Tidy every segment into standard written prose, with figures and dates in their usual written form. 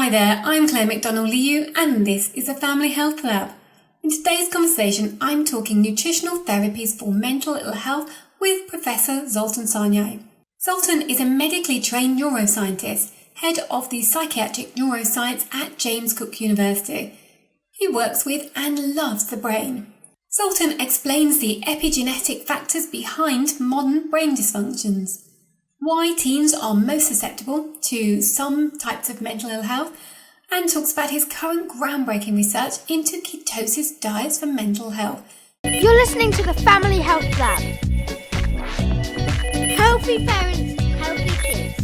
Hi there, I'm Claire McDonnell Liu and this is the Family Health Lab. In today's conversation, I'm talking nutritional therapies for mental ill health with Professor Zoltan Sarnyai. Zoltan is a medically trained neuroscientist, head of the psychiatric neuroscience at James Cook University. He works with and loves the brain. Zoltan explains the epigenetic factors behind modern brain dysfunctions, why teens are most susceptible to some types of mental ill health, and talks about his current groundbreaking research into ketosis diets for mental health. You're listening to the Family Health Lab. Healthy parents, healthy kids.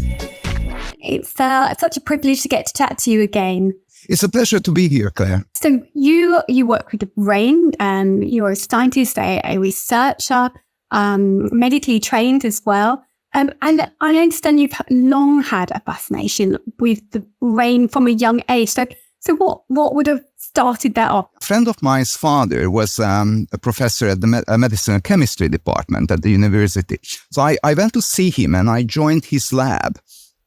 It's such a privilege to get to chat to you again. It's a pleasure to be here, Claire. So you work with the brain, and you're a scientist, a researcher, medically trained as well. And I understand you've long had a fascination with the brain from a young age. So what would have started that off? A friend of mine's father was a professor at the medicine and chemistry department at the university. So I went to see him and I joined his lab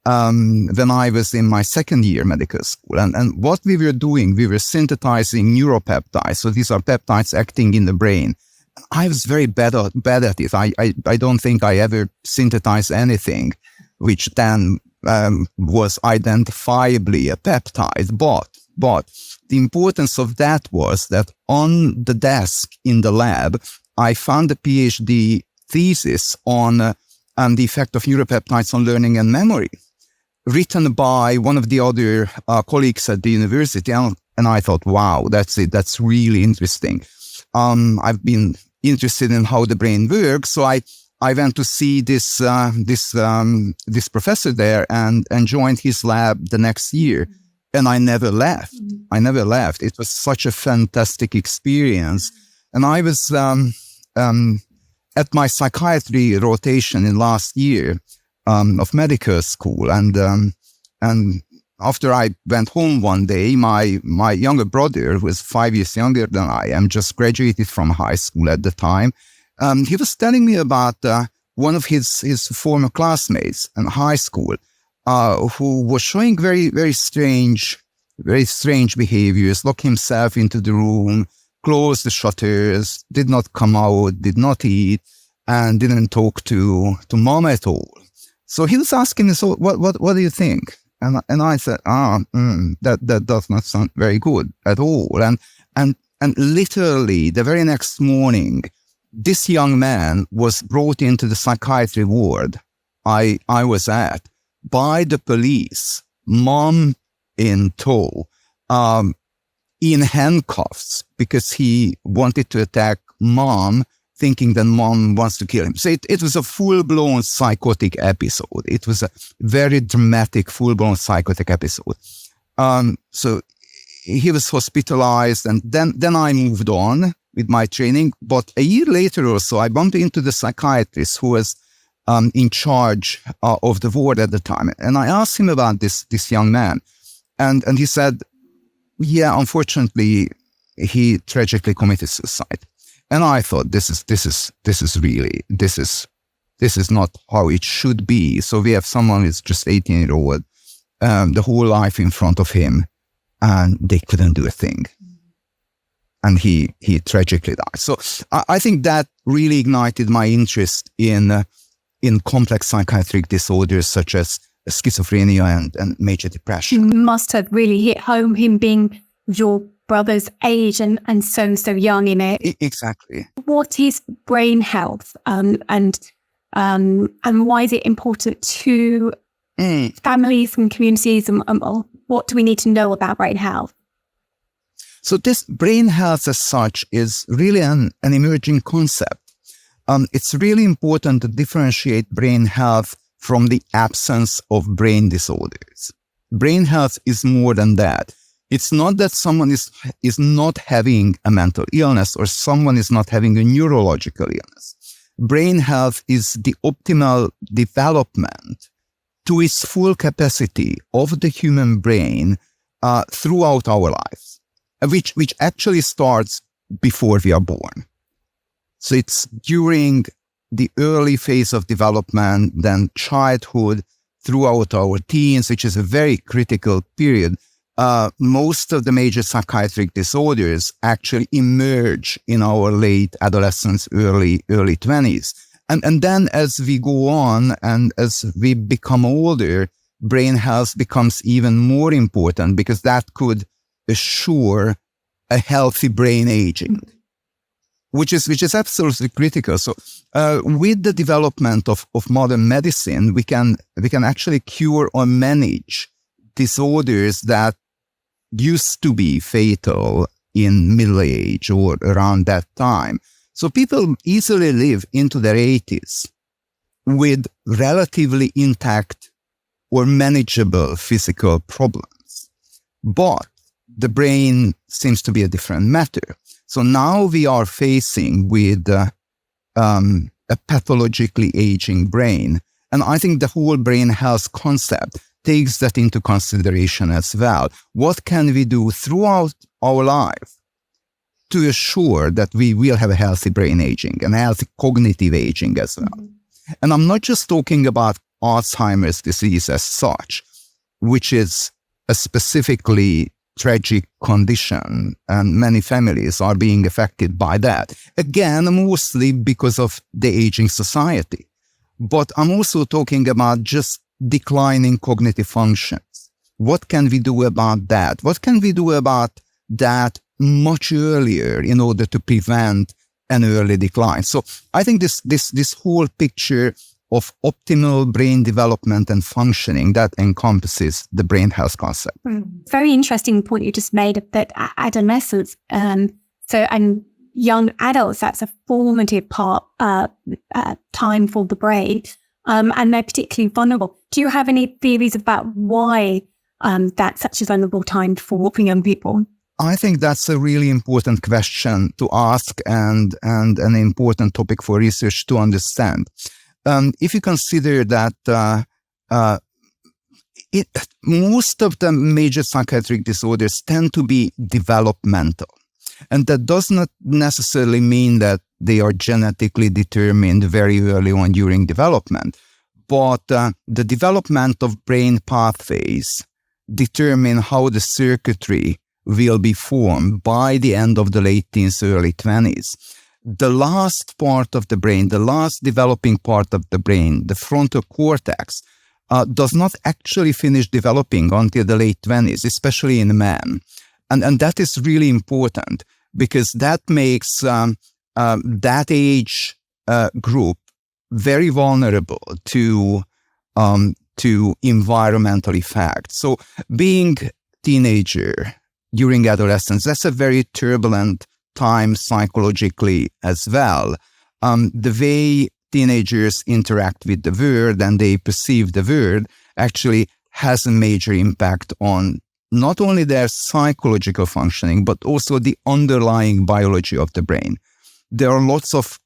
when I was in my second year medical school. And what we were doing, we were synthesizing neuropeptides. So these are peptides acting in the brain. I was very bad at it. I don't think I ever synthesized anything which then was identifiably a peptide. But the importance of that was that on the desk in the lab, I found a PhD thesis on the effect of neuropeptides on learning and memory, written by one of the other colleagues at the university. And I thought, wow, that's it. That's really interesting. I've been interested in how the brain works, so I went to see this professor there and joined his lab the next year, and I never left. It was such a fantastic experience, and I was at my psychiatry rotation in last year of medical school, and after I went home one day, my younger brother, who was 5 years younger than I am, just graduated from high school at the time. He was telling me about one of his former classmates in high school, who was showing very, very strange behaviors, locked himself into the room, closed the shutters, did not come out, did not eat, and didn't talk to mom at all. So he was asking me, so what do you think? And I said, that does not sound very good at all. And literally the very next morning, this young man was brought into the psychiatry ward I was at by the police, mom in tow, in handcuffs, because he wanted to attack mom, thinking that mom wants to kill him. So it was a full-blown psychotic episode. It was a very dramatic, full-blown psychotic episode. So he was hospitalized, and then I moved on with my training. But a year later or so, I bumped into the psychiatrist who was in charge of the ward at the time. And I asked him about this young man. And he said, yeah, unfortunately, he tragically committed suicide. And I thought, this is not how it should be. So we have someone who's just 18-year-old, the whole life in front of him, and they couldn't do a thing. And he tragically died. So I think that really ignited my interest in complex psychiatric disorders such as schizophrenia and major depression. You must have really hit home, him being your brother's age and so young in it. Exactly. What is brain health, and why is it important to families and communities, and what do we need to know about brain health? So this brain health as such is really an emerging concept. It's really important to differentiate brain health from the absence of brain disorders. Brain health is more than that. It's not that someone is not having a mental illness or someone is not having a neurological illness. Brain health is the optimal development to its full capacity of the human brain throughout our lives, which actually starts before we are born. So it's during the early phase of development, then childhood, throughout our teens, which is a very critical period. most of the major psychiatric disorders actually emerge in our late adolescence, early 20s. And then as we go on and as we become older, brain health becomes even more important because that could assure a healthy brain aging, which is absolutely critical. So with the development of modern medicine, we can actually cure or manage disorders that used to be fatal in middle age or around that time. So people easily live into their 80s with relatively intact or manageable physical problems. But the brain seems to be a different matter. So now we are facing with a pathologically aging brain. And I think the whole brain health concept takes that into consideration as well. What can we do throughout our life to assure that we will have a healthy brain aging and a healthy cognitive aging as well? Mm-hmm. And I'm not just talking about Alzheimer's disease as such, which is a specifically tragic condition, and many families are being affected by that. Again, mostly because of the aging society. But I'm also talking about just declining cognitive functions. What can we do about that? What can we do about that much earlier in order to prevent an early decline? So I think this whole picture of optimal brain development and functioning, that encompasses the brain health concept. Very interesting point you just made that adolescence, and young adults, that's a formative time for the brain, and they're particularly vulnerable. Do you have any theories about why that's such a vulnerable time for young people? I think that's a really important question to ask and an important topic for research to understand. If you consider that most of the major psychiatric disorders tend to be developmental, and that does not necessarily mean that they are genetically determined very early on during development, but the development of brain pathways determine how the circuitry will be formed by the end of the late teens, early 20s. The last part of the brain, the last developing part of the brain, the frontal cortex, does not actually finish developing until the late 20s, especially in men. And that is really important because that makes that age group very vulnerable to environmental effects. So being teenager during adolescence, that's a very turbulent time psychologically as well. The way teenagers interact with the world and they perceive the world actually has a major impact on not only their psychological functioning, but also the underlying biology of the brain. There are lots of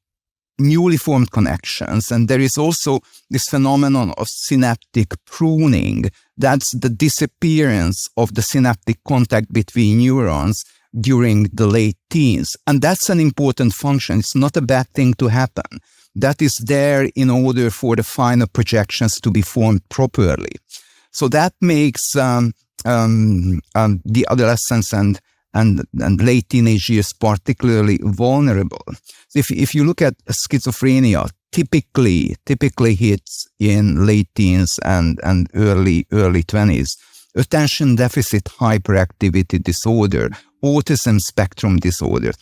newly formed connections, and there is also this phenomenon of synaptic pruning. That's the disappearance of the synaptic contact between neurons during the late teens. And that's an important function. It's not a bad thing to happen. That is there in order for the final projections to be formed properly. So that makes the adolescents and late teenage years particularly vulnerable. If you look at schizophrenia, typically hits in late teens and early 20s. Attention deficit hyperactivity disorder, autism spectrum disorder,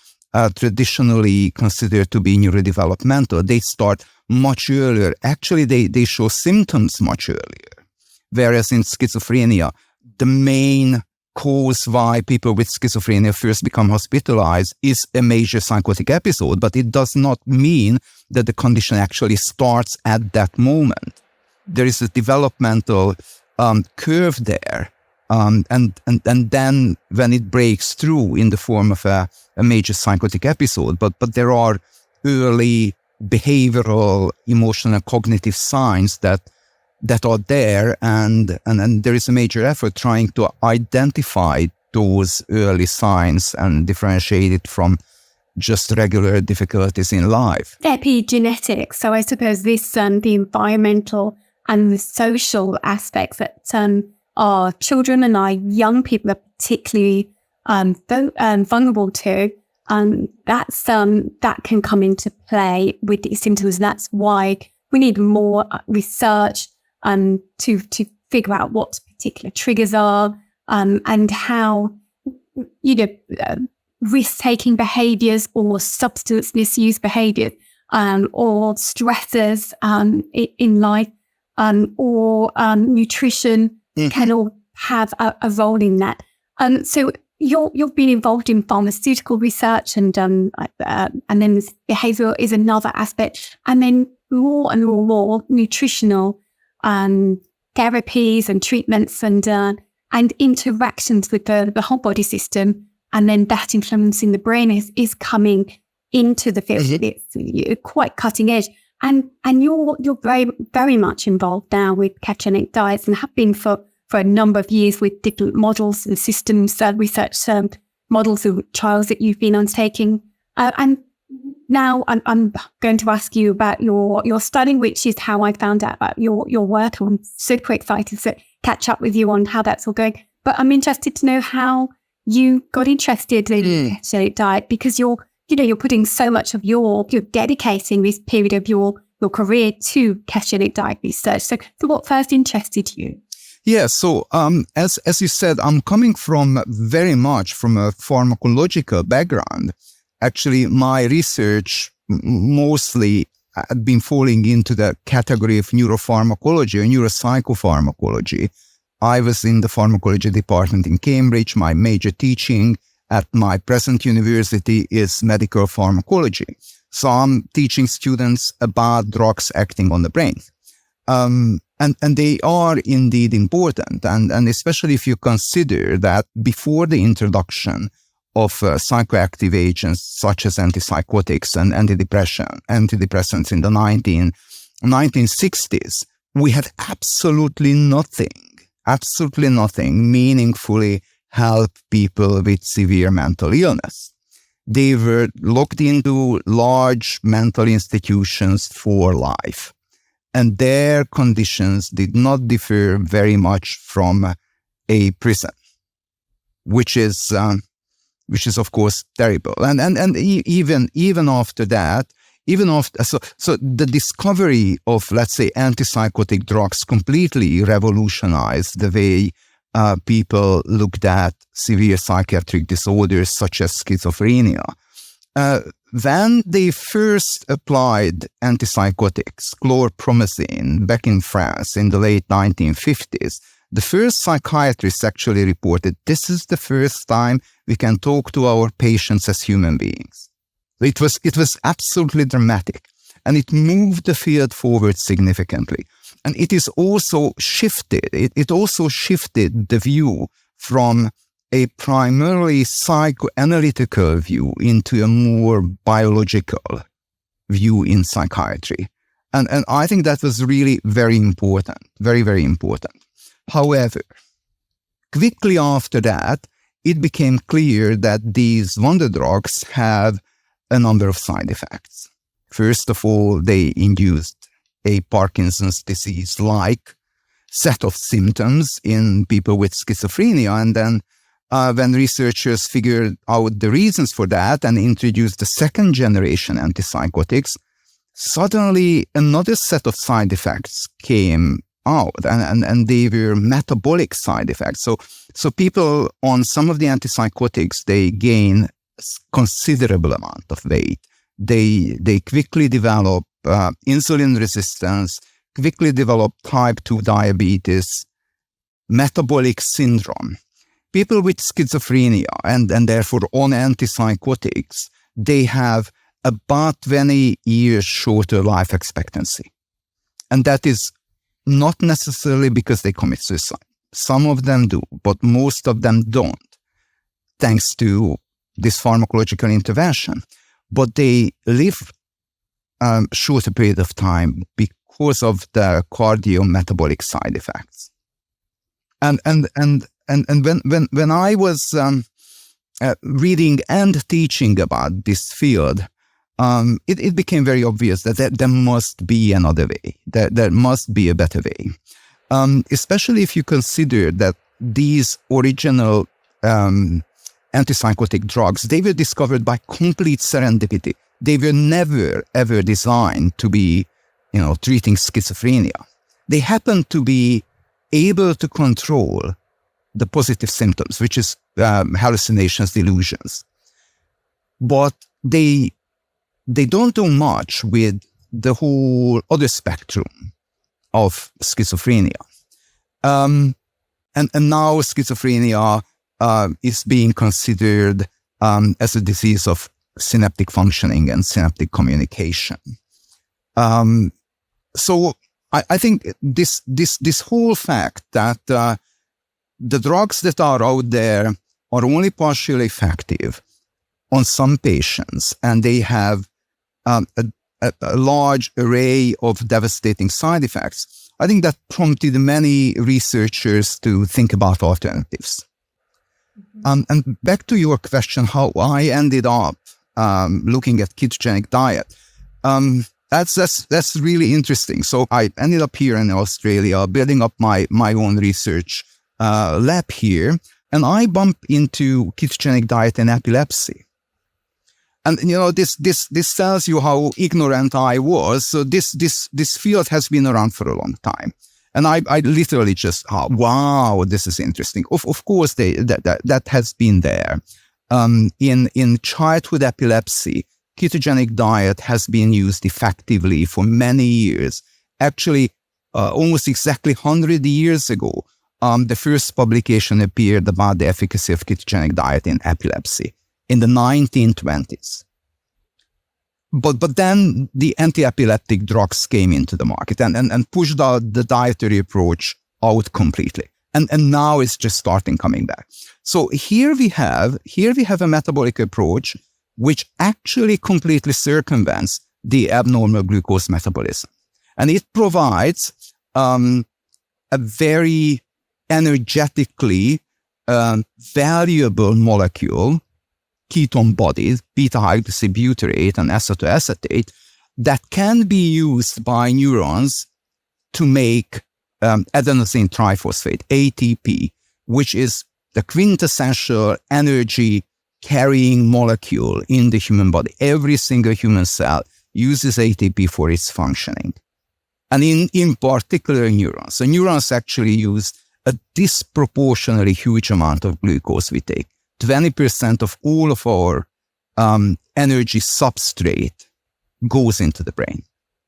traditionally considered to be neurodevelopmental, they start much earlier. Actually, they show symptoms much earlier. Whereas in schizophrenia, the main cause why people with schizophrenia first become hospitalized is a major psychotic episode, but it does not mean that the condition actually starts at that moment. There is a developmental curve there, and then when it breaks through in the form of a major psychotic episode, but there are early behavioral, emotional, cognitive signs that are there, and there is a major effort trying to identify those early signs and differentiate it from just regular difficulties in life. Epigenetics. So I suppose this the environmental and the social aspects that our children and our young people are particularly vulnerable to, that can come into play with these symptoms. That's why we need more research to figure out what particular triggers are and how, risk-taking behaviours or substance misuse behaviours or stresses in life or nutrition can all have a role in that. So you've been involved in pharmaceutical research and then behavioural is another aspect, and then more and more nutritional therapies and treatments and interactions with the whole body system, and then that influencing the brain is coming into the field. It's quite cutting edge, and you're very, very much involved now with ketogenic diets and have been for a number of years with different models and systems, research models and trials that you've been undertaking. And now I'm going to ask you about your study, which is how I found out about your work. I'm super excited to catch up with you on how that's all going. But I'm interested to know how you got interested in ketogenic diet, because you're putting so much of you're dedicating this period of your career to ketogenic diet research. So what first interested you? Yeah, so as you said, I'm coming very much from a pharmacological background. Actually, my research mostly had been falling into the category of neuropharmacology or neuropsychopharmacology. I was in the pharmacology department in Cambridge. My major teaching at my present university is medical pharmacology. So I'm teaching students about drugs acting on the brain. And they are indeed important. And especially if you consider that before the introduction of psychoactive agents such as antipsychotics and antidepressants in the 1960s, we had absolutely nothing meaningfully help people with severe mental illness. They were locked into large mental institutions for life, and their conditions did not differ very much from a prison, which is of course terrible. And even after that, so the discovery of, let's say, antipsychotic drugs completely revolutionized the way people looked at severe psychiatric disorders such as schizophrenia. When they first applied antipsychotics, chlorpromazine, back in France in the late 1950s, the first psychiatrists actually reported this is the first time we can talk to our patients as human beings. It was absolutely dramatic, and it moved the field forward significantly. And it is also shifted. It also shifted the view from a primarily psychoanalytical view into a more biological view in psychiatry. And I think that was really very important, very, very important. However, quickly after that, it became clear that these wonder drugs have a number of side effects. First of all, they induced a Parkinson's disease-like set of symptoms in people with schizophrenia. And then when researchers figured out the reasons for that and introduced the second generation antipsychotics, suddenly another set of side effects came out, and they were metabolic side effects. So people on some of the antipsychotics, they gain considerable amount of weight. They quickly develop insulin resistance, quickly develop type 2 diabetes, metabolic syndrome. People with schizophrenia and therefore on antipsychotics, they have about 20 years shorter life expectancy. And that is not necessarily because they commit suicide. Some of them do, but most of them don't, thanks to this pharmacological intervention. But they live shorter period of time because of the cardio-metabolic side effects. And when I was reading and teaching about this field, it became very obvious that there must be another way. There must be a better way. especially if you consider that these original antipsychotic drugs, they were discovered by complete serendipity. They were never, ever designed to be, treating schizophrenia. They happened to be able to control the positive symptoms, which is hallucinations, delusions. But they don't do much with the whole other spectrum of schizophrenia. And now schizophrenia is being considered as a disease of synaptic functioning and synaptic communication. So I think this whole fact that the drugs that are out there are only partially effective on some patients, and they have a large array of devastating side effects, I think that prompted many researchers to think about alternatives. And back to your question, how I ended up looking at ketogenic diet. That's really interesting. So I ended up here in Australia, building up my own research lab here, and I bumped into ketogenic diet and epilepsy. And this tells you how ignorant I was. So this field has been around for a long time, and I literally just wow, this is interesting. Of course, that has been there. In childhood epilepsy, ketogenic diet has been used effectively for many years. Actually, almost exactly 100 years ago, the first publication appeared about the efficacy of ketogenic diet in epilepsy in the 1920s. But then the anti-epileptic drugs came into the market and pushed out the dietary approach out completely. And now it's just starting coming back. So here we have a metabolic approach which actually completely circumvents the abnormal glucose metabolism. And it provides a very energetically valuable molecule, ketone bodies, beta-hydroxybutyrate and acetoacetate, that can be used by neurons to make adenosine triphosphate, ATP, which is the quintessential energy carrying molecule in the human body. Every single human cell uses ATP for its functioning. And in particular neurons. So neurons actually use a disproportionately huge amount of glucose we take. 20% of all of our energy substrate goes into the brain.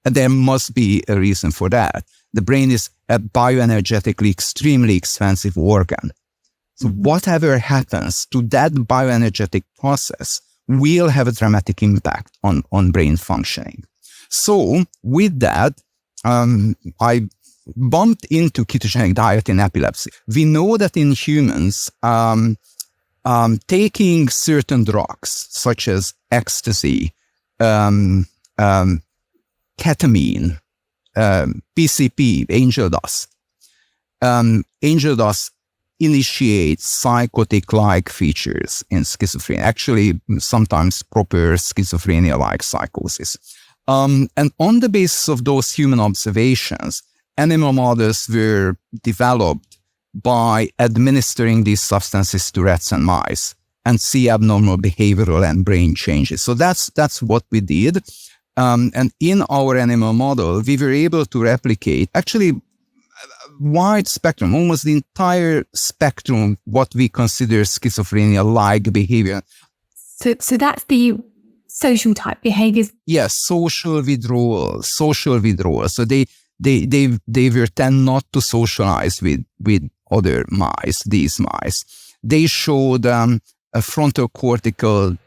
And there must be a reason for that. The brain is a bioenergetically extremely expensive organ. So whatever happens to that bioenergetic process will have a dramatic impact on brain functioning. So with that, I bumped into ketogenic diet in epilepsy. We know that in humans, taking certain drugs such as Ecstasy, ketamine, PCP, angel dust. Angel dust initiates psychotic-like features in schizophrenia, actually sometimes proper schizophrenia-like psychosis. And on the basis of those human observations, animal models were developed by administering these substances to rats and mice and see abnormal behavioral and brain changes. So that's what we did. And in our animal model, we were able to replicate actually wide spectrum, almost the entire spectrum, what we consider schizophrenia-like behavior. So that's the social type behaviors. Yes, social withdrawal. So they were tend not to socialize with other mice, these mice. They showed a frontal cortical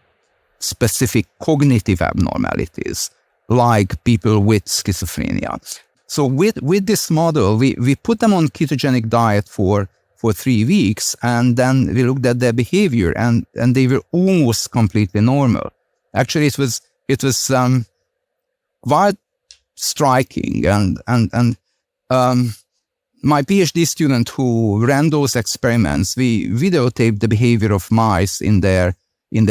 specific cognitive abnormalities like people with schizophrenia. So with this model, we put them on ketogenic diet for 3 weeks, and then we looked at their behavior, and they were almost completely normal. Actually, it was quite striking, and my PhD student who ran those experiments, we videotaped the behavior of mice in their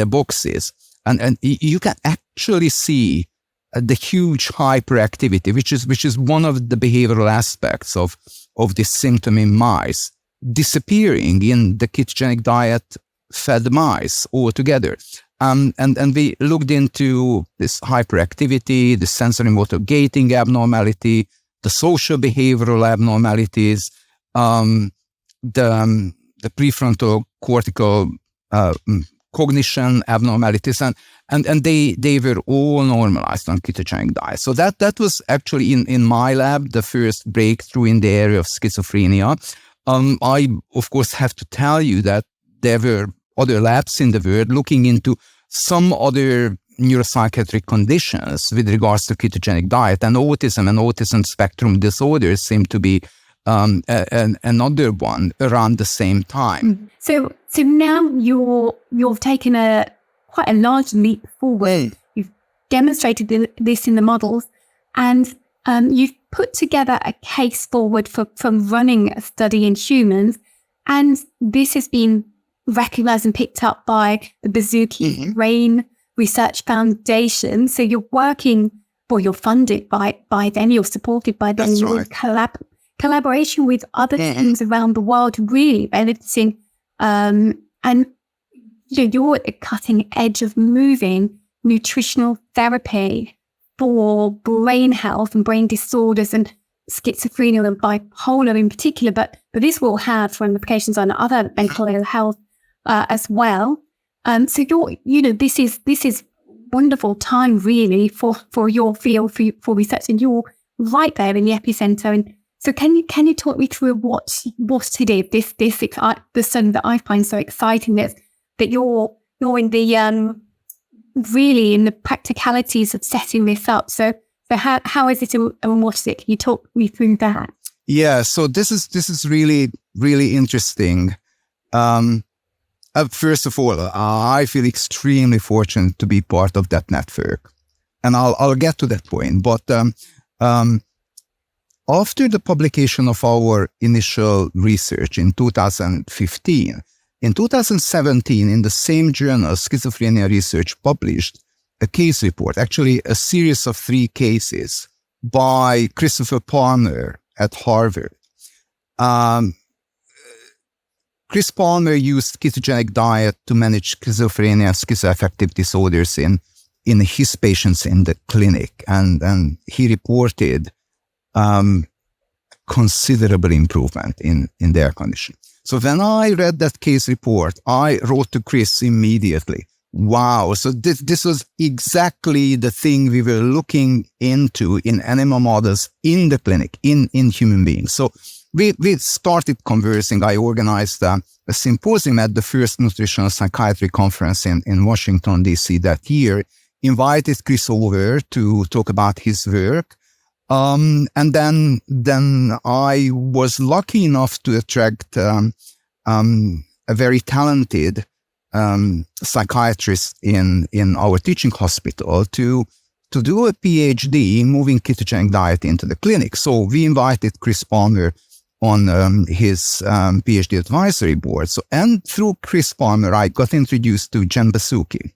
boxes, and you can actually see the huge hyperactivity, which is one of the behavioral aspects of of this symptom in mice disappearing in the ketogenic diet fed mice altogether. And we looked into this hyperactivity, the sensory motor gating abnormality, the social behavioral abnormalities, the prefrontal cortical cognition abnormalities, and they were all normalized on ketogenic diet. So that was actually in my lab the first breakthrough in the area of schizophrenia. I of course have to tell you that there were other labs in the world looking into some other neuropsychiatric conditions with regards to ketogenic diet, and autism spectrum disorders seem to be another one around the same time. So now you've taken quite a large leap forward. You've demonstrated this in the models, and you've put together a case forward from running a study in humans, and this has been recognized and picked up by the Bazooki Brain Research Foundation. So you're working, or you're funded by them, you're supported by them. That's right. Collaboration with other teams around the world, really benefiting. And you're at the cutting edge of moving nutritional therapy for brain health and brain disorders and schizophrenia and bipolar in particular, but this will have ramifications on other mental ill health as well. So this is wonderful time really for your field for research, and you're right there in the epicenter. And so can you talk me through what it is, the study that I find so exciting, that you're in the really in the practicalities of setting this up. So how is it and what is it? Can you talk me through that? Yeah, so this is really, really interesting. First of all, I feel extremely fortunate to be part of that network, and I'll get to that point. But after the publication of our initial research in 2015, in 2017, in the same journal, Schizophrenia Research published a case report, actually a series of 3 cases by Christopher Palmer at Harvard. Chris Palmer used ketogenic diet to manage schizophrenia and schizoaffective disorders in his patients in the clinic, and he reported considerable improvement in their condition. So when I read that case report, I wrote to Chris immediately. Wow, so this was exactly the thing we were looking into in animal models in the clinic, in human beings. So we started conversing. I organized a symposium at the first nutritional psychiatry conference in Washington, D.C. that year, invited Chris over to talk about his work. And then I was lucky enough to attract a very talented psychiatrist in our teaching hospital to do a PhD in moving ketogenic diet into the clinic. So we invited Chris Palmer on his PhD advisory board. So, and through Chris Palmer, I got introduced to Jen Bazooki.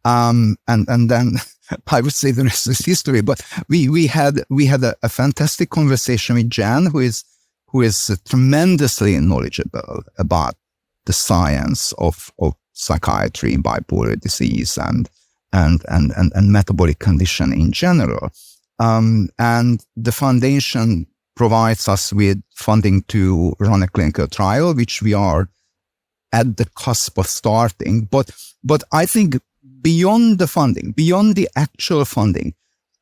And then I would say the rest is history. But we had a fantastic conversation with Jen, who is tremendously knowledgeable about the science of psychiatry, bipolar disease, and metabolic condition in general. And the foundation provides us with funding to run a clinical trial, which we are at the cusp of starting. But I think beyond the funding, beyond the actual funding,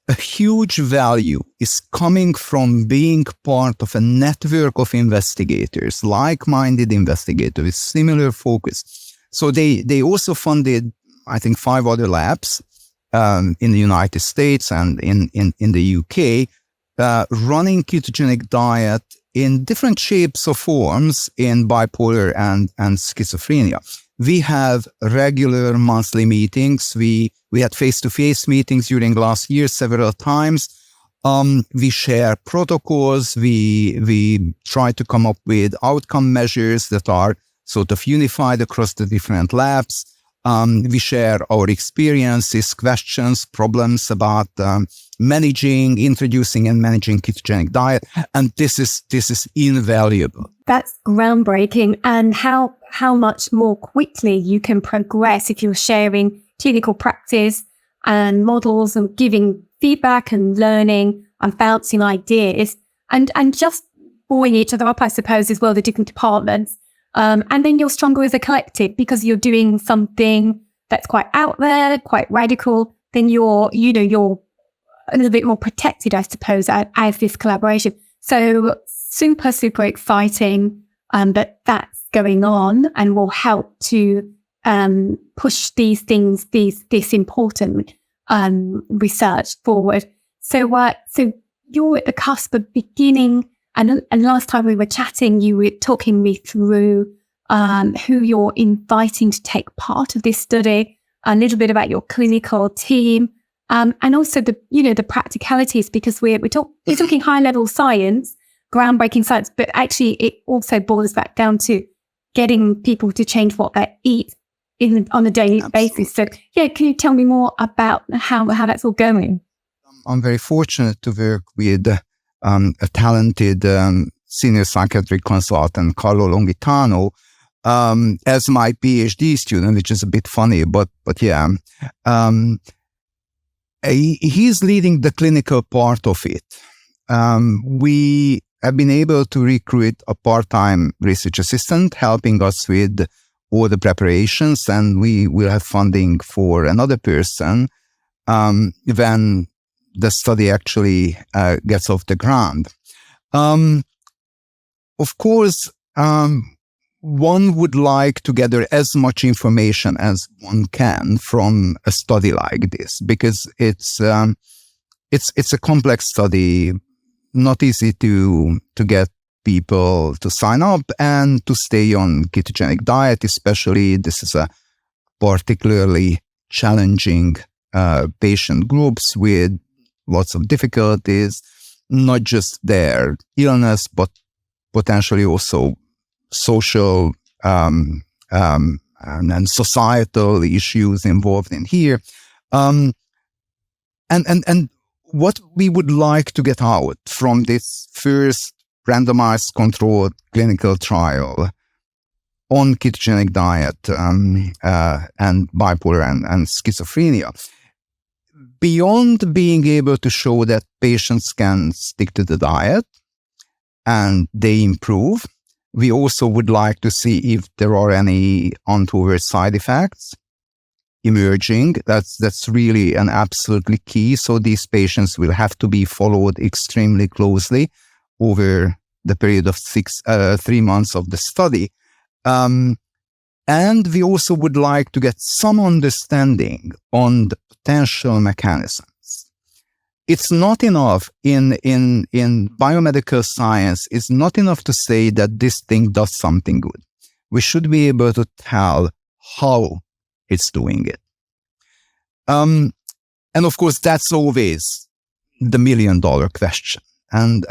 a huge value is coming from being part of a network of investigators, like-minded investigators with similar focus. So they also funded, I think, 5 other labs in the United States and in the UK, running ketogenic diet in different shapes or forms in bipolar and schizophrenia. We have regular monthly meetings. We had face-to-face meetings during last year several times. We share protocols. We try to come up with outcome measures that are sort of unified across the different labs. We share our experiences, questions, problems about introducing and managing ketogenic diet. And this is invaluable. That's groundbreaking. And how much more quickly you can progress if you're sharing clinical practice and models and giving feedback and learning and bouncing ideas and just buoying each other up, I suppose, as well, the different departments. And then you're stronger as a collective because you're doing something that's quite out there, quite radical. Then you're a little bit more protected, I suppose, as this collaboration. So super, super exciting that that's going on and will help to push these things, this important research forward. So you're at the cusp of beginning. And last time we were chatting, you were talking me through who you're inviting to take part of this study, a little bit about your clinical team, and also the practicalities, because we're talking high level science, groundbreaking science, but actually it also boils back down to getting people to change what they eat on a daily basis. So yeah, can you tell me more about how that's all going? I'm very fortunate to work with a talented senior psychiatric consultant, Carlo Longitano, as my PhD student, which is a bit funny, but yeah. He's leading the clinical part of it. We have been able to recruit a part-time research assistant helping us with all the preparations, and we will have funding for another person when the study actually gets off the ground. Of course, one would like to gather as much information as one can from a study like this, because it's a complex study, not easy to get people to sign up and to stay on ketogenic diet. Especially, this is a particularly challenging patient groups with lots of difficulties, not just their illness, but potentially also social and societal issues involved in here. And what we would like to get out from this first randomized controlled clinical trial on ketogenic diet and bipolar and schizophrenia, beyond being able to show that patients can stick to the diet and they improve, we also would like to see if there are any untoward side effects emerging. That's really an absolutely key. So these patients will have to be followed extremely closely over the period of 3 months of the study. And we also would like to get some understanding on the potential mechanisms. It's not enough in biomedical science. It's not enough to say that this thing does something good. We should be able to tell how it's doing it. And of course, that's always the $1 million question. And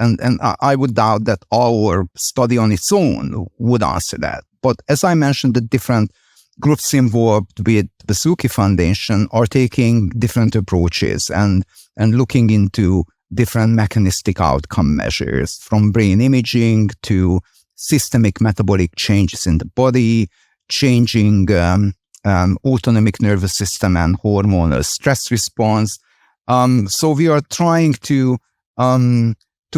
I would doubt that our study on its own would answer that. But as I mentioned, the different groups involved with the Suki Foundation are taking different approaches and looking into different mechanistic outcome measures, from brain imaging to systemic metabolic changes in the body, changing autonomic nervous system and hormonal stress response. So we are trying to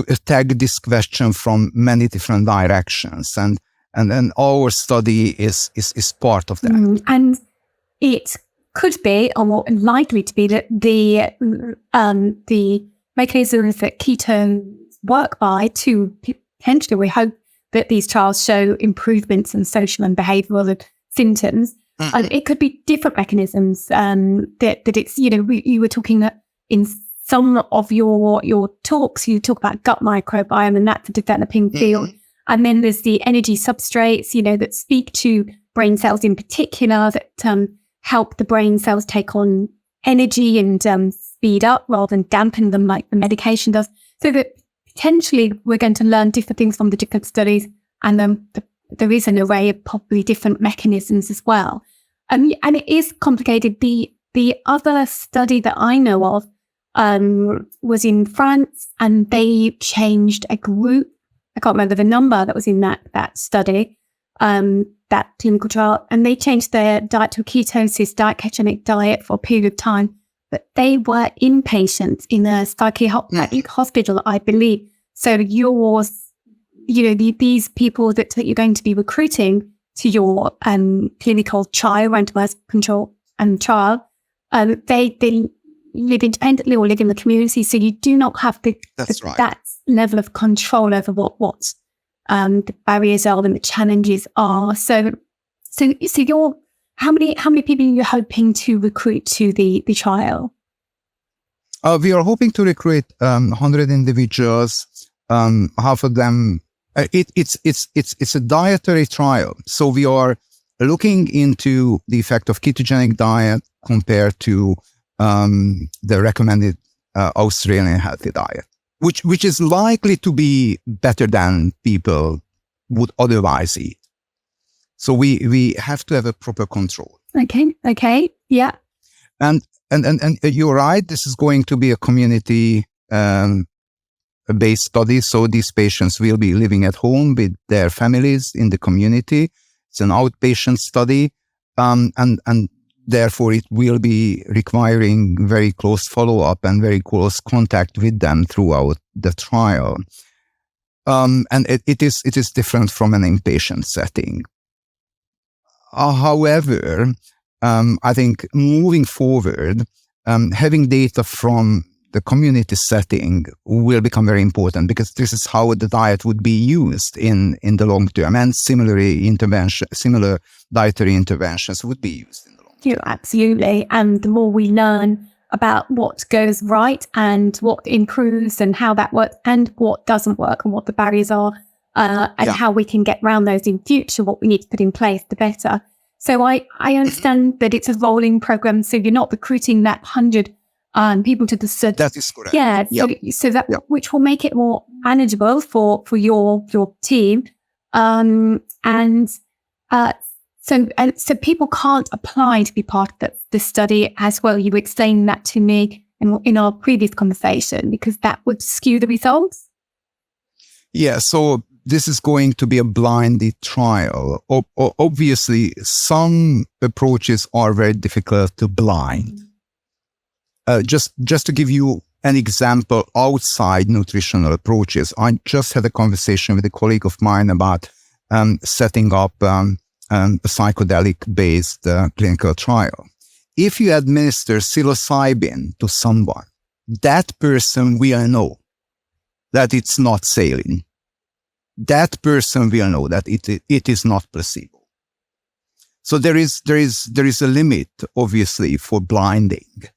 attack this question from many different directions, and our study is part of that. And it could be, or more likely to be, that the mechanisms that ketones work by to potentially, we hope that these trials show improvements in social and behavioural symptoms. And it could be different mechanisms that it's, you were talking that in some of your talks, you talk about gut microbiome, and that's a developing field. And then there's the energy substrates, that speak to brain cells in particular, that help the brain cells take on energy and speed up rather than dampen them like the medication does. So that potentially we're going to learn different things from the different studies, and there is an array of probably different mechanisms as well. And it is complicated. The other study that I know of was in France, and they changed a group. I can't remember the number that was in that study, that clinical trial, and they changed their diet to a ketosis diet, ketogenic diet for a period of time. But they were inpatients in a psychiatric hospital, I believe. So these people that you're going to be recruiting to your clinical trial, randomized control and trial, they live independently or live in the community. So you do not have that level of control over what the barriers are and the challenges are. So you're how many people are you hoping to recruit to the trial? We are hoping to recruit 100 individuals. Half of them. It's a dietary trial, so we are looking into the effect of ketogenic diet compared to the recommended Australian healthy diet, which is likely to be better than people would otherwise eat. So we have to have a proper control. Okay, yeah. And you're right. This is going to be a community based study. So these patients will be living at home with their families in the community. It's an outpatient study, and therefore it will be requiring very close follow-up and very close contact with them throughout the trial. And it is different from an inpatient setting. However, I think moving forward, having data from the community setting will become very important, because this is how the diet would be used in the long term, and similar dietary interventions would be used in the long term. Yeah, absolutely. And the more we learn about what goes right and what improves and how that works and what doesn't work and what the barriers are, and how we can get around those in future, what we need to put in place, the better. So I understand that it's a rolling program, so you're not recruiting that 100 people to the study. That is correct. Yeah, so that which will make it more manageable for your team, so people can't apply to be part of the study as well. You were explaining that to me in our previous conversation, because that would skew the results. Yeah, so this is going to be a blinded trial. Obviously, some approaches are very difficult to blind. Just to give you an example outside nutritional approaches, I just had a conversation with a colleague of mine about setting up a psychedelic-based clinical trial. If you administer psilocybin to someone, that person will know that it's not saline. That person will know that it is not placebo. So there is a limit, obviously, for blinding.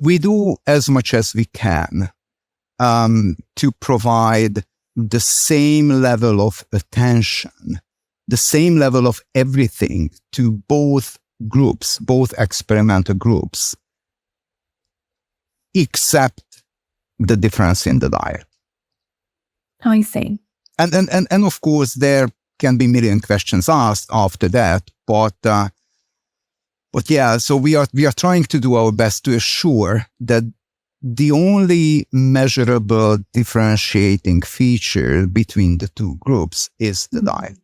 We do as much as we can to provide the same level of attention, the same level of everything to both groups, both experimental groups, except the difference in the diet. I see. And of course, there can be a million questions asked after that, but yeah, so we are trying to do our best to assure that the only measurable differentiating feature between the two groups is the diet.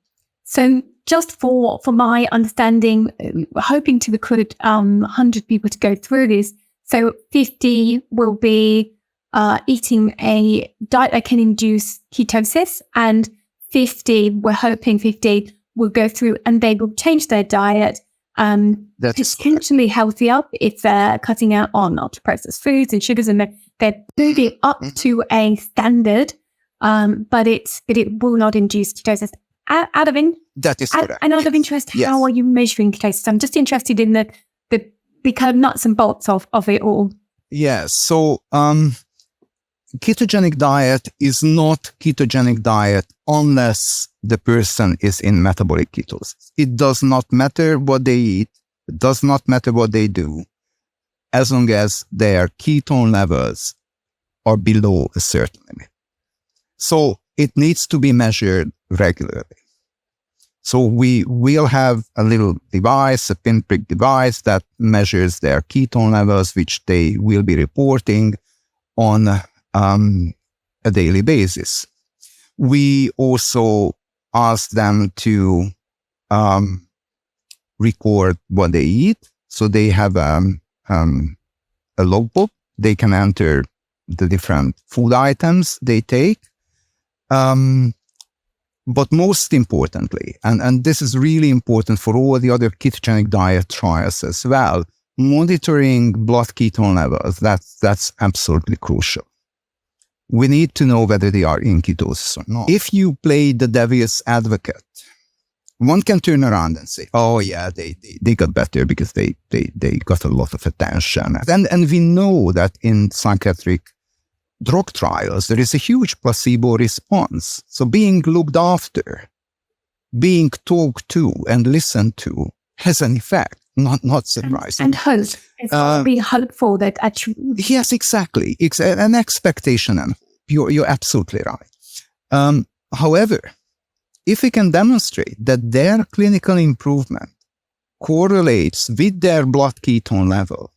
So just for my understanding, we're hoping to recruit 100 people to go through this. So 50 will be eating a diet that can induce ketosis, and 50 will go through and they will change their diet potentially healthier if they're cutting out on ultra-processed foods and sugars, and they're moving up to a standard, but it will not induce ketosis. That is correct. And out of interest, how are you measuring ketosis? I'm just interested in the kind of nuts and bolts of it all. Yeah, so ketogenic diet is not ketogenic diet unless the person is in metabolic ketosis. It does not matter what they eat. It does not matter what they do, as long as their ketone levels are below a certain limit. So it needs to be measured regularly. So we will have a little device, a pinprick device that measures their ketone levels, which they will be reporting on a daily basis. We also ask them to record what they eat. So they have a logbook. They can enter the different food items they take. But most importantly, and this is really important for all the other ketogenic diet trials as well, monitoring blood ketone levels, that's absolutely crucial. We need to know whether they are in ketosis or not. If you play the devil's advocate, one can turn around and say, oh yeah, they got better because they got a lot of attention. And we know that in psychiatric drug trials, there is a huge placebo response. So being looked after, being talked to and listened to has an effect, not surprising. And hope. It's be hopeful that actually... Yes, exactly. It's an expectation, and you're absolutely right. However, if we can demonstrate that their clinical improvement correlates with their blood ketone level,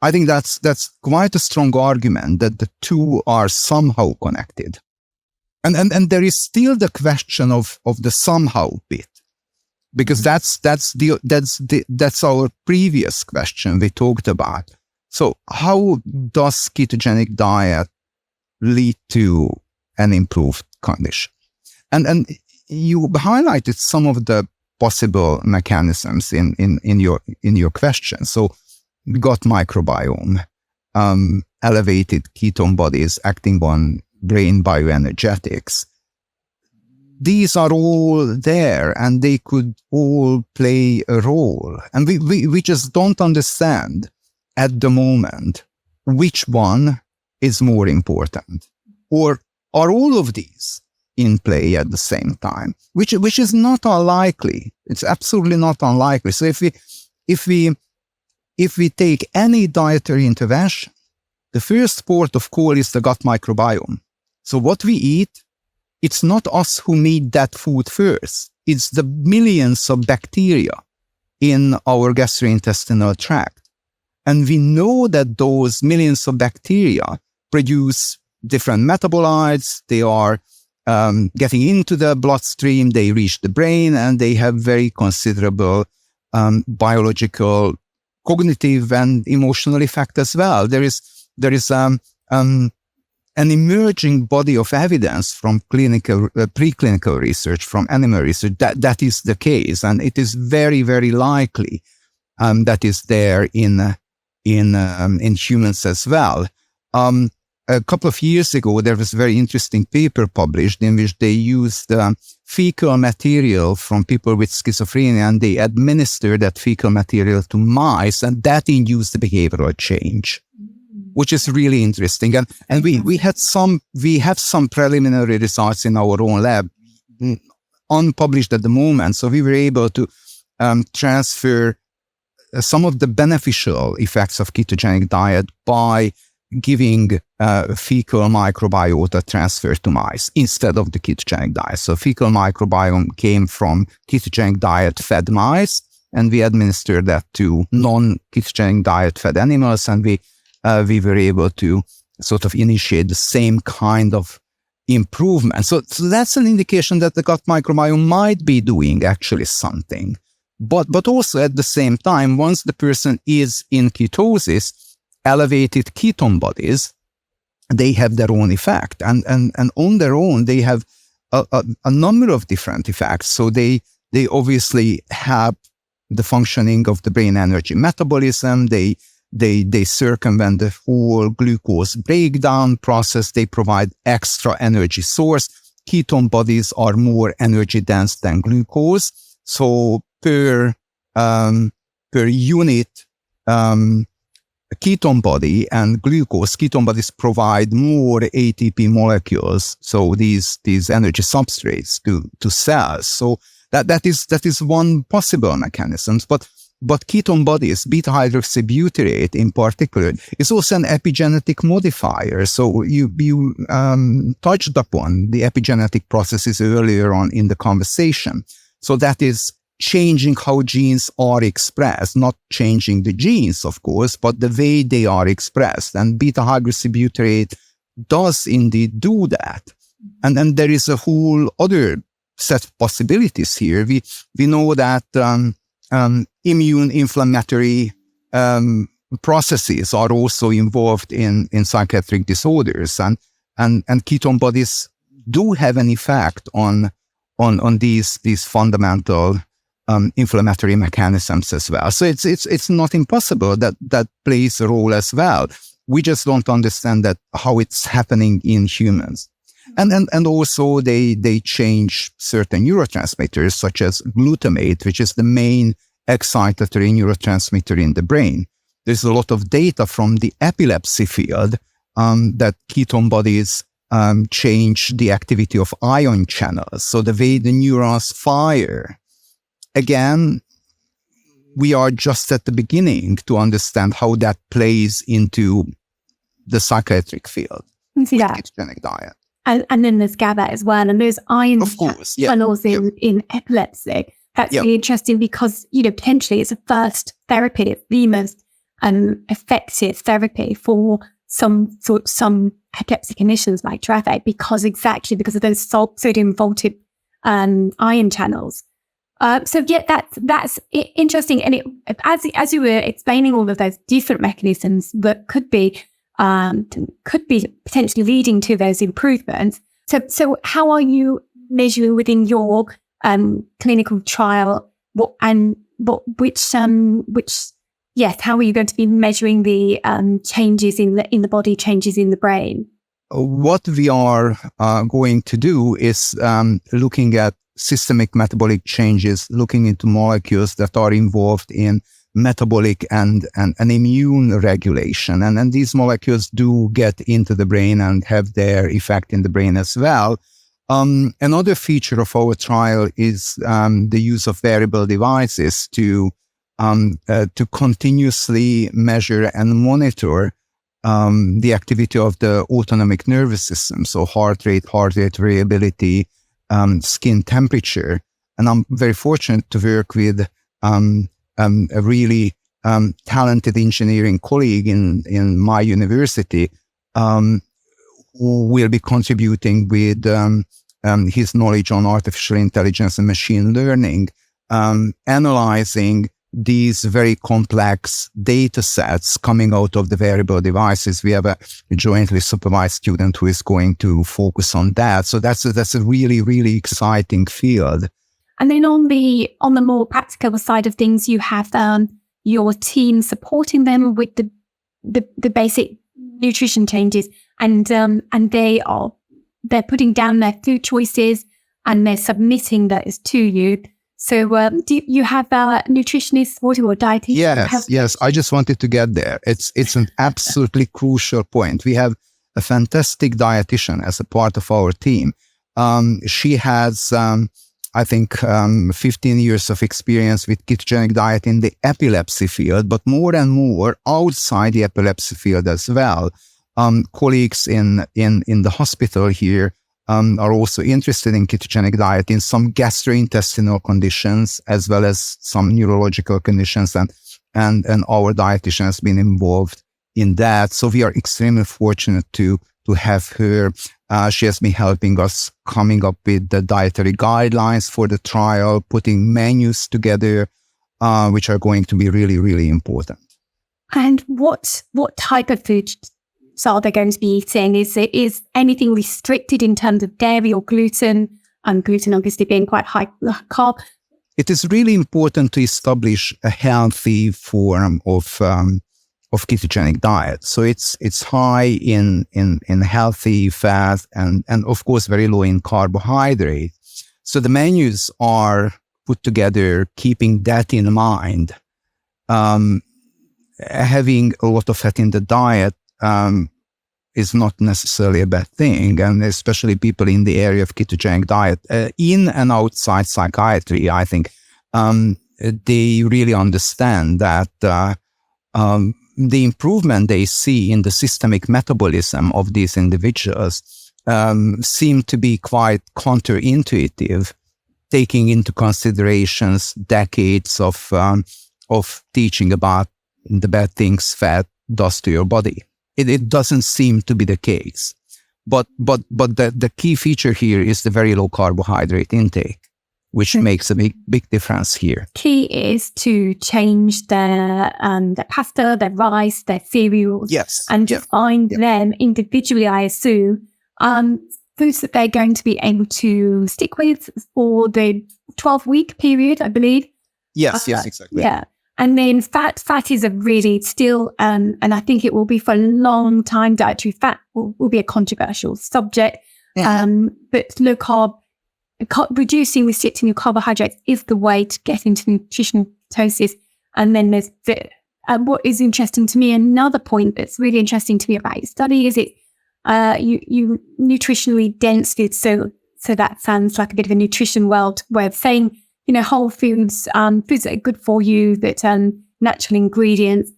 I think that's quite a strong argument that the two are somehow connected. And there is still the question of the somehow bit, because that's our previous question we talked about. So how does ketogenic diet lead to an improved condition? And you highlighted some of the possible mechanisms in your question. So gut microbiome, elevated ketone bodies acting on brain bioenergetics. These are all there, and they could all play a role. And we just don't understand at the moment which one is more important. Or are all of these in play at the same time? Which is not unlikely. It's absolutely not unlikely. So if we take any dietary intervention, the first port of call is the gut microbiome. So what we eat, it's not us who made that food first. It's the millions of bacteria in our gastrointestinal tract. And we know that those millions of bacteria produce different metabolites. They are getting into the bloodstream, they reach the brain, and they have very considerable biological, cognitive, and emotional effect as well. There is an emerging body of evidence from preclinical research, from animal research, that is the case, and it is very, very likely that is there in humans as well. A couple of years ago, there was a very interesting paper published in which they used fecal material from people with schizophrenia, and they administered that fecal material to mice, and that induced the behavioral change, which is really interesting. And we have some preliminary results in our own lab, unpublished at the moment. So we were able to transfer some of the beneficial effects of ketogenic diet by giving fecal microbiota transfer to mice instead of the ketogenic diet. So fecal microbiome came from ketogenic diet fed mice, and we administered that to non-ketogenic diet fed animals, and we were able to sort of initiate the same kind of improvement. So that's an indication that the gut microbiome might be doing actually something. But also at the same time, once the person is in ketosis, elevated ketone bodies, they have their own effect. And on their own, they have a number of different effects. So they obviously have the functioning of the brain energy metabolism. They circumvent the whole glucose breakdown process. They provide extra energy source. Ketone bodies are more energy dense than glucose. So per unit ketone body and glucose, ketone bodies provide more ATP molecules. So these energy substrates to cells. So that is one possible mechanism. But ketone bodies, beta hydroxybutyrate in particular, is also an epigenetic modifier. So you touched upon the epigenetic processes earlier on in the conversation. So that is changing how genes are expressed, not changing the genes, of course, but the way they are expressed. And beta-hydroxybutyrate does indeed do that. And then there is a whole other set of possibilities here. We know that immune inflammatory processes are also involved in psychiatric disorders, and ketone bodies do have an effect on these fundamental inflammatory mechanisms as well. So it's not impossible that plays a role as well. We just don't understand that how it's happening in humans. And also they change certain neurotransmitters such as glutamate, which is the main excitatory neurotransmitter in the brain. There's a lot of data from the epilepsy field that ketone bodies change the activity of ion channels. So the way the neurons fire. Again, we are just at the beginning to understand how that plays into the psychiatric field. Yeah. Ketogenic diet. And then there's GABA as well, and there's ion channels in epilepsy. That's really interesting because, potentially it's a first therapy. It's the most effective therapy for some epilepsy conditions like Dravet because of those sodium vaulted ion channels. So that's interesting. And as you were explaining all of those different mechanisms that could be potentially leading to those improvements. So how are you measuring within your clinical trial? How are you going to be measuring the changes in the body, changes in the brain? What we are going to do is looking at systemic metabolic changes, looking into molecules that are involved in metabolic and immune regulation. And these molecules do get into the brain and have their effect in the brain as well. Another feature of our trial is the use of wearable devices to continuously measure and monitor the activity of the autonomic nervous system. So heart rate variability, skin temperature. And I'm very fortunate to work with a really talented engineering colleague in my university who will be contributing with his knowledge on artificial intelligence and machine learning, analyzing these very complex data sets coming out of the wearable devices. We have a jointly supervised student who is going to focus on that. So that's a really, really exciting field. And then on the more practical side of things, you have your team supporting them with the basic nutrition changes, and they're putting down their food choices and they're submitting those to you. So do you have nutritionists supporting or dietitians? Yes. I just wanted to get there. It's an absolutely crucial point. We have a fantastic dietitian as a part of our team. She has, I think, 15 years of experience with ketogenic diet in the epilepsy field, but more and more outside the epilepsy field as well. Colleagues in the hospital here are also interested in ketogenic diet in some gastrointestinal conditions as well as some neurological conditions, and our dietitian has been involved in that. So we are extremely fortunate to have her. She has been helping us coming up with the dietary guidelines for the trial, putting menus together, which are going to be really, really important. And what type of food are they going to be eating? Is anything restricted in terms of dairy or gluten? And gluten obviously being quite high carb. It is really important to establish a healthy form of ketogenic diet. So it's high in healthy fat and of course very low in carbohydrate. So the menus are put together keeping that in mind. Having a lot of fat in the diet is not necessarily a bad thing, and especially people in the area of ketogenic diet, in and outside psychiatry, I think they really understand that the improvement they see in the systemic metabolism of these individuals seem to be quite counterintuitive taking into considerations decades of teaching about the bad things fat does to your body. It doesn't seem to be the case. But the key feature here is the very low carbohydrate intake, which makes a big difference here. Key is to change their pasta, their rice, their cereals, and to find them individually, I assume, foods that they're going to be able to stick with for the 12-week period, I believe. Yes, exactly. Yeah. And then fat is a really still, and I think it will be for a long time, dietary fat will be a controversial subject. But low carb, reducing, restricting your carbohydrates is the way to get into nutritional ketosis. And then there's what is interesting to me, another point that's really interesting to me about your study is you nutritionally dense foods. So that sounds like a bit of a nutrition world way of saying, whole foods, foods that are good for you, that natural ingredients.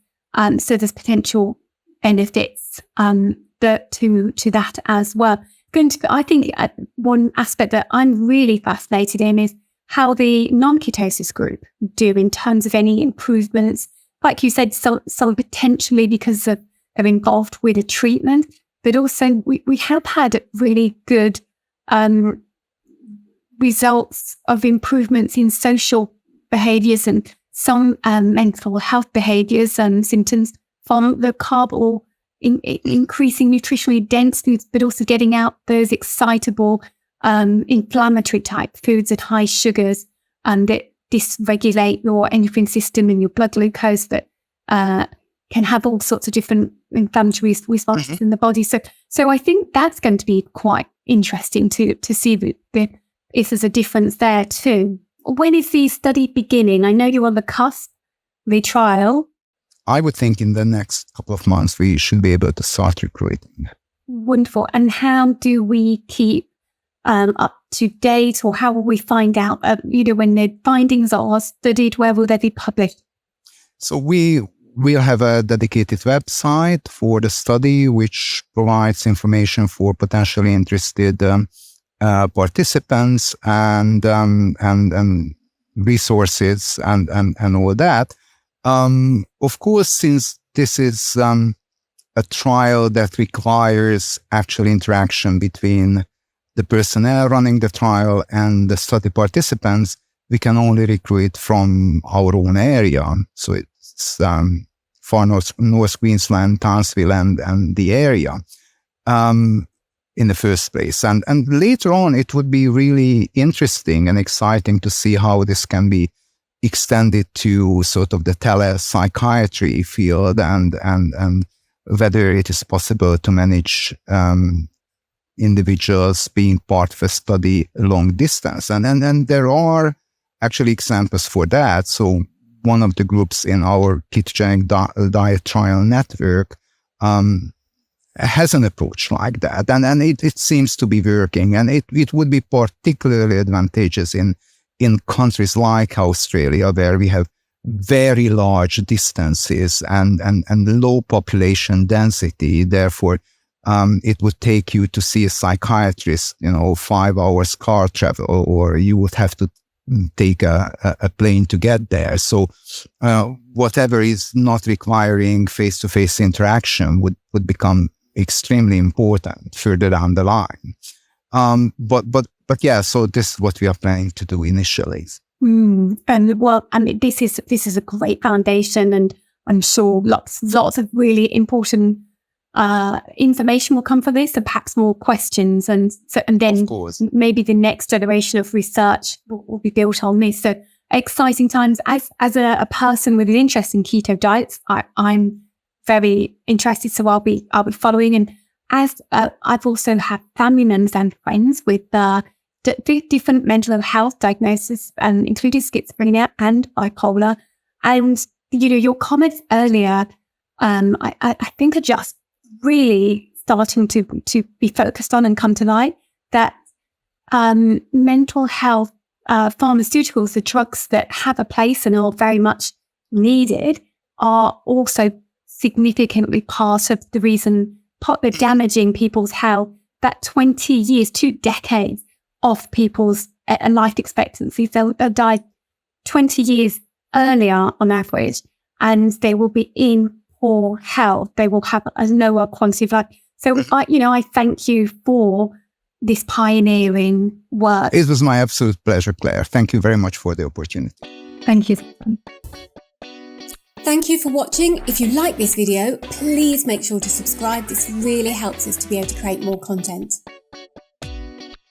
So there's potential benefits to that as well. I think one aspect that I'm really fascinated in is how the non-ketosis group do in terms of any improvements. Like you said, some potentially because they're involved with a treatment, but also we have had really good results of improvements in social behaviours and some mental health behaviours and symptoms from the carb or increasing nutritionally dense foods, but also getting out those excitable inflammatory type foods at high sugars that dysregulate your endocrine system and your blood glucose that can have all sorts of different inflammatory responses in the body. So I think that's going to be quite interesting to see if there's a difference there too. When is the study beginning? I know you're on the cusp, the trial. I would think in the next couple of months, we should be able to start recruiting. Wonderful. And how do we keep up to date, or how will we find out, when the findings are studied, where will they be published? So we'll have a dedicated website for the study, which provides information for potentially interested participants and resources and all that. Of course, since this is a trial that requires actual interaction between the personnel running the trial and the study participants, we can only recruit from our own area. So it's far North Queensland, Townsville, and the area. In the first place. And later on, it would be really interesting and exciting to see how this can be extended to sort of the telepsychiatry field and whether it is possible to manage individuals being part of a study long distance. And there are actually examples for that. So one of the groups in our Ketogenic Diet Trial Network has an approach like that, and it seems to be working, and it would be particularly advantageous in countries like Australia, where we have very large distances and low population density. Therefore, it would take you to see a psychiatrist, 5 hours car travel, or you would have to take a plane to get there. So whatever is not requiring face-to-face interaction would become extremely important further down the line. But yeah, so this is what we are planning to do initially. And this is a great foundation, and I'm sure lots of really important information will come from this, and perhaps more questions, and then maybe the next generation of research will be built on this. So exciting times. As a person with an interest in keto diets, I'm very interested, so I'll be following. And as I've also had family members and friends with different mental health diagnoses, including schizophrenia and bipolar. And your comments earlier, I think are just really starting to be focused on and come to light. That mental health pharmaceuticals, the drugs that have a place and are very much needed, are also significantly part of the reason they're damaging people's health. That 20 years, 2 decades of people's a life expectancy. They'll die 20 years earlier on average, and they will be in poor health. They will have a lower quality of life. So, I thank you for this pioneering work. It was my absolute pleasure, Claire. Thank you very much for the opportunity. Thank you. Thank you for watching. If you like this video, please make sure to subscribe. This really helps us to be able to create more content.